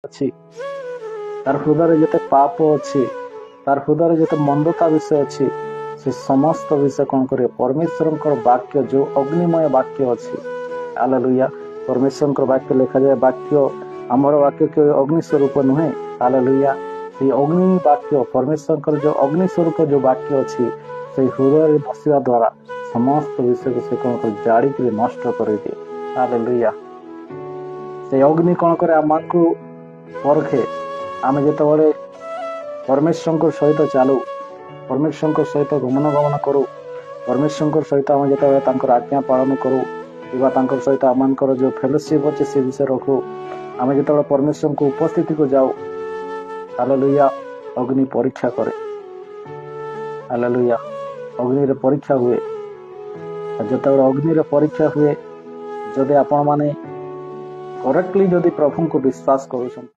ଅଛି, ତାର ହୃଦୟରେ ଯେତେ ପାପ ଅଛି, ତାର ହୃଦୟରେ ଯେତେ ମନ୍ଦତା ବିଷୟ ଅଛି, ସେ ସମସ୍ତ ବିଷୟ କଣ କରିବ? ପରମେଶ୍ୱରଙ୍କର ବାକ୍ୟ, ଯୋଉ ଅଗ୍ନିମୟ ବାକ୍ୟ ଅଛି, ହାଲେଲୁୟା। ପରମେଶ୍ୱରଙ୍କର ବାକ୍ୟ ଲେଖାଯାଏ, ବାକ୍ୟ ଆମର ବାକ୍ୟ କେବେ ଅଗ୍ନି ସ୍ୱରୂପ ନୁହେଁ, ହାଲେଲୁୟା। ସେଇ ଅଗ୍ନି ବାକ୍ୟ, ପରମେଶ୍ୱରଙ୍କର ଯୋଉ ଅଗ୍ନି ସ୍ୱରୂପ ଯୋଉ ବାକ୍ୟ ଅଛି, ସେଇ ହୃଦୟରେ ବସିବା ଦ୍ୱାରା ସମସ୍ତ ବିଷୟକୁ ସେ କଣ କରି ଜାଡ଼ିକିରି ନଷ୍ଟ କରିଦିଏ, ହାଲେଲୁୟା। ସେଇ ଅଗ୍ନି କଣ କରେ? ଆମକୁ ପରଖେ। ଆମେ ଯେତେବେଳେ ପରମେଶ୍ୱରଙ୍କ ସହିତ ଚାଲୁ, ପରମେଶ୍ୱରଙ୍କ ସହିତ ଗମନ କରୁ, ପରମେଶ୍ୱରଙ୍କ ସହିତ ଆମେ ଯେତେବେଳେ ତାଙ୍କର ଆଜ୍ଞା ପାଳନ କରୁ, କିମ୍ବା ତାଙ୍କର ସହିତ ଆମମାନଙ୍କର ଯୋଉ ଫେଲୋସିପ୍ ଅଛି ସେ ବିଷୟ ରଖୁ, ଆମେ ଯେତେବେଳେ ପରମେଶ୍ୱରଙ୍କ ଉପସ୍ଥିତିକୁ ଯାଉ, ହାଲେଲୁୟା, ଅଗ୍ନି ପରୀକ୍ଷା କରେ, ହାଲେଲୁୟା। ଅଗ୍ନିରେ ପରୀକ୍ଷା ହୁଏ। ଯେତେବେଳେ ଅଗ୍ନିରେ ପରୀକ୍ଷା ହୁଏ, ଯଦି ଆପଣମାନେ କରେକ୍ଟଲି ଯଦି ପ୍ରଭୁଙ୍କୁ ବିଶ୍ୱାସ କରୁଛନ୍ତି,